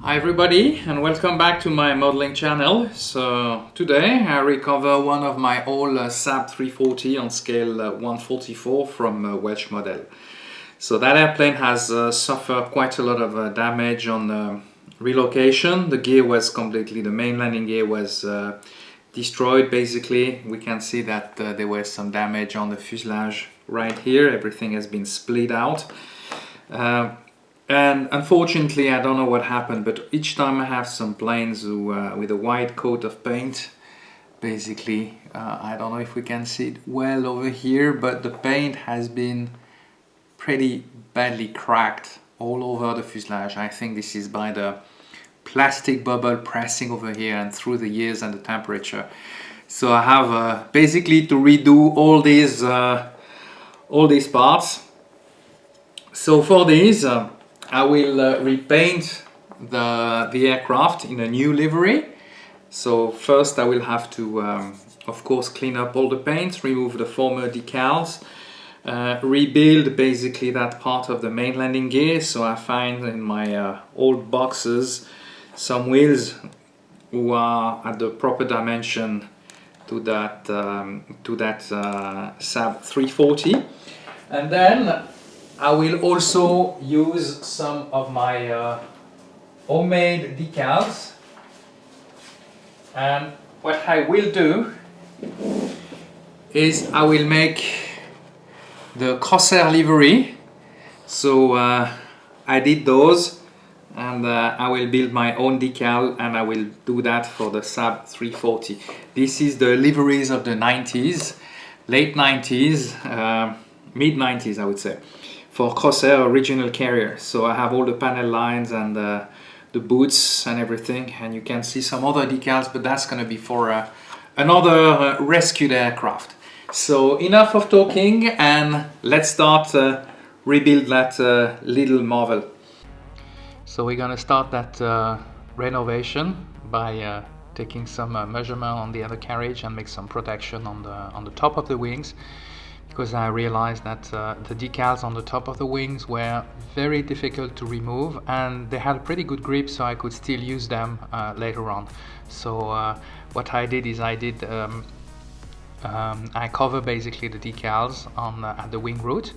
Hi everybody and welcome back to my modeling channel. So today I recover one of my old Saab 340 on scale 144 from Welsh Model. So that airplane has suffered quite a lot of damage on relocation. The gear was completely, the main landing gear was destroyed basically. We can see that there was some damage on the fuselage right here. Everything has been split out. And unfortunately, I don't know what happened, but each time I have some planes who, with a white coat of paint, basically, I don't know if we can see it well over here, but the paint has been pretty badly cracked all over the fuselage. I think this is by the plastic bubble pressing over here and through the years and the temperature. So I have basically to redo all these parts. So for these, I will repaint the aircraft in a new livery. So first I will have to of course clean up all the paint, remove the former decals, rebuild basically that part of the main landing gear. So I find in my old boxes some wheels who are at the proper dimension to that Saab 340, and then I will also use some of my homemade decals, and what I will do is I will make the Crossair livery. So I did those, and I will build my own decal, and I will do that for the Saab 340. This is the liveries of the 90s, late 90s, mid 90s I would say, for Crossair original carrier. So I have all the panel lines and the boots and everything, and you can see some other decals, but that's going to be for another rescued aircraft. So enough of talking, and let's start rebuild that little marvel. So we're going to start that renovation by taking some measurement on the undercarriage and make some protection on the top of the wings, because I realized that the decals on the top of the wings were very difficult to remove, and they had a pretty good grip, so I could still use them later on. So what I did is I cover basically the decals on at the wing root,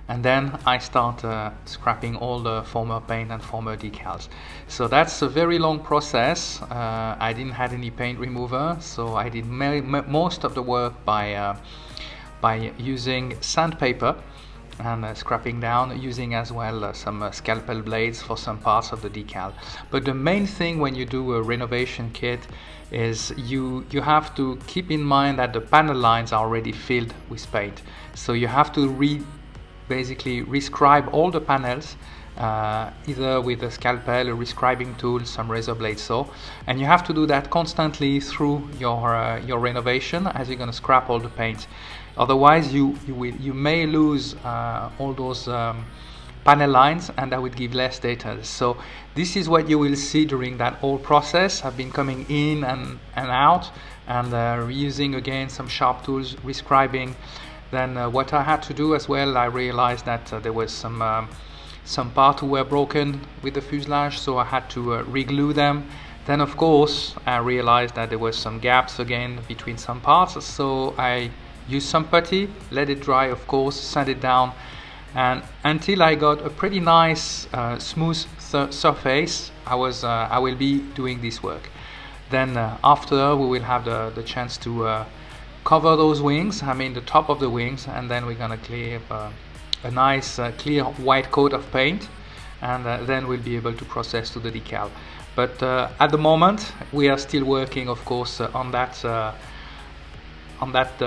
and then I start scrapping all the former paint and former decals. So that's a very long process. I didn't have any paint remover, so I did most of the work by using sandpaper and scraping down, using as well some scalpel blades for some parts of the decal. But the main thing when you do a renovation kit is you have to keep in mind that the panel lines are already filled with paint. So you have to basically rescribe all the panels, either with a scalpel, a rescribing tool, some razor blade saw, and you have to do that constantly through your renovation as you're going to scrap all the paint. Otherwise you may lose all those panel lines, and that would give less data. So this is what you will see during that whole process. I've been coming in and out, and reusing again some sharp tools, rescribing. Then what I had to do as well, I realized that there was some parts were broken with the fuselage, so I had to re-glue them. Then of course I realized that there was some gaps again between some parts, so I used some putty, let it dry of course, sand it down, and until I got a pretty nice smooth surface, I will be doing this work. Then after we will have the chance to cover those wings, I mean the top of the wings, and then we're gonna clear a nice clear white coat of paint, and then we'll be able to process to the decal. But at the moment we are still working of course on that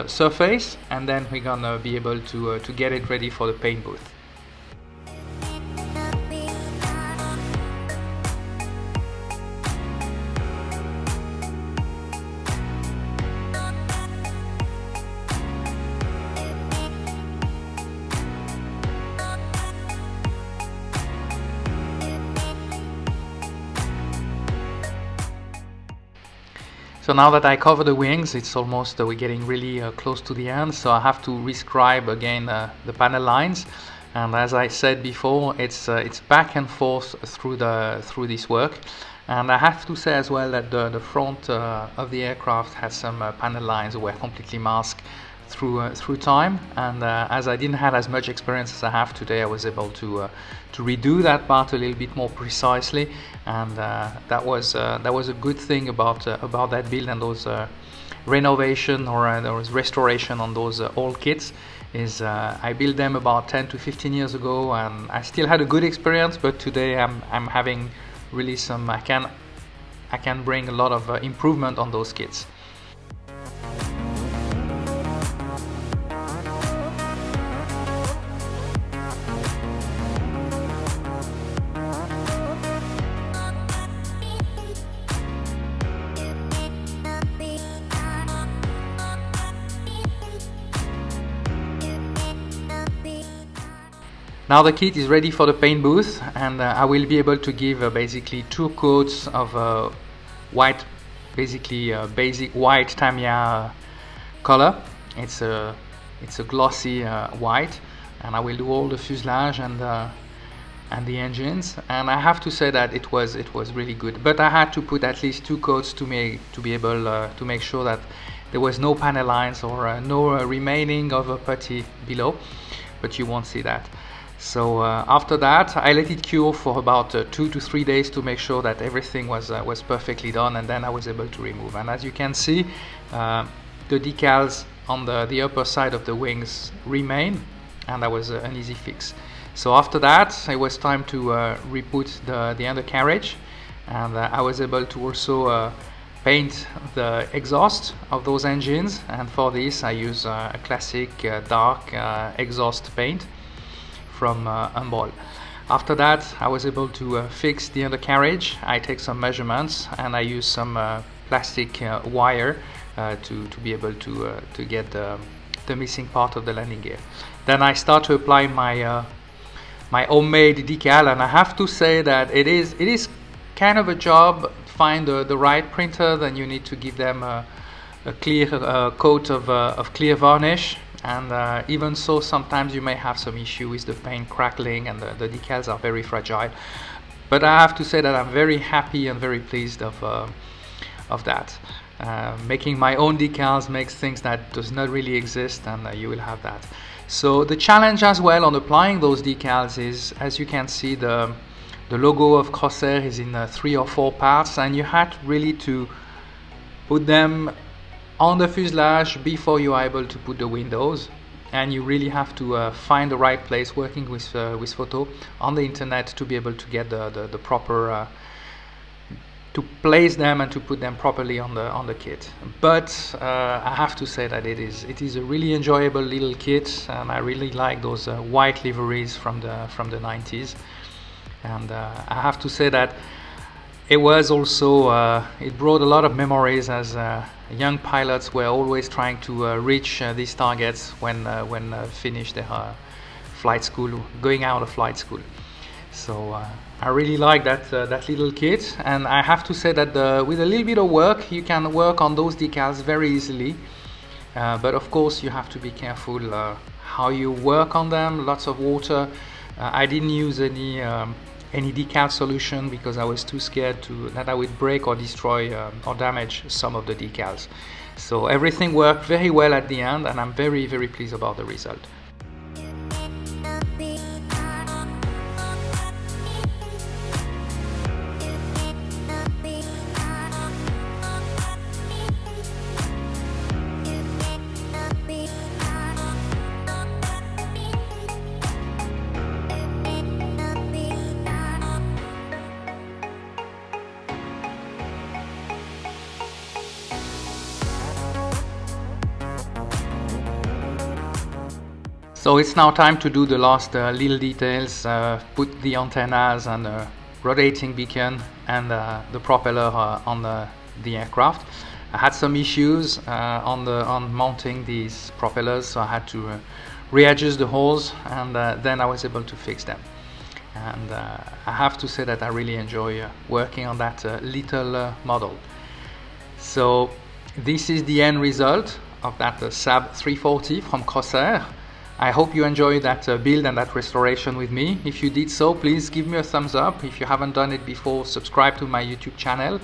surface, and then we're gonna be able to get it ready for the paint booth. So now that I cover the wings, it's almost we're getting really close to the end, so I have to rescribe again the panel lines. And as I said before, it's back and forth through this work. And I have to say as well that the front of the aircraft had some panel lines that were completely masked through time, and as I didn't have as much experience as I have today, I was able to redo that part a little bit more precisely, and that was a good thing about that build and those renovation or those restoration on those old kits. Is I built them about 10 to 15 years ago, and I still had a good experience, but today I'm having really some I can bring a lot of improvement on those kits. Now the kit is ready for the paint booth, and I will be able to give basically 2 coats of white, basically basic white Tamiya color. It's a glossy white, and I will do all the fuselage and the engines. And I have to say that it was really good. But I had to put at least 2 coats to be able to make sure that there was no panel lines or no remaining of a putty below. But you won't see that. So after that, I let it cure for about 2 to 3 days to make sure that everything was perfectly done, and then I was able to remove. And as you can see, the decals on the upper side of the wings remain, and that was an easy fix. So after that, it was time to re-put the undercarriage, and I was able to also paint the exhaust of those engines. And for this, I use a classic dark exhaust paint from Humboldt. After that, I was able to fix the undercarriage. I take some measurements, and I use some plastic wire to be able to get the missing part of the landing gear. Then I start to apply my my homemade decal, and I have to say that it is kind of a job. Find the right printer, then you need to give them a clear coat of clear varnish. And even so, sometimes you may have some issue with the paint crackling, and the decals are very fragile. But I have to say that I'm very happy and very pleased of that. Making my own decals makes things that does not really exist, and you will have that. So the challenge as well on applying those decals is, as you can see, the logo of Crossair is in 3 or 4 parts, and you had really to put them on the fuselage before you are able to put the windows, and you really have to find the right place, working with photo on the internet, to be able to get the proper to place them and to put them properly on the kit. But I have to say that it is a really enjoyable little kit, and I really like those white liveries from the 90s. And I have to say that it was also it brought a lot of memories, as young pilots were always trying to reach these targets when finished their flight school, going out of flight school. So I really like that little kit, and I have to say that with a little bit of work, you can work on those decals very easily. But of course, you have to be careful how you work on them. Lots of water. I didn't use any decal solution because I was too scared that I would break or destroy or damage some of the decals. So everything worked very well at the end, and I'm very, very pleased about the result. So it's now time to do the last little details, put the antennas and rotating beacon and the propeller on the aircraft. I had some issues on mounting these propellers, so I had to readjust the holes, and then I was able to fix them. And I have to say that I really enjoy working on that little model. So this is the end result of that Saab 340 from Crossair. I hope you enjoyed that build and that restoration with me. If you did so, please give me a thumbs up. If you haven't done it before, subscribe to my YouTube channel.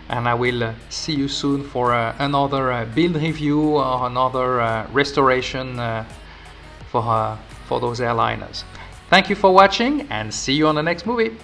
And I will see you soon for another build review or another restoration for those airliners. Thank you for watching and see you on the next movie.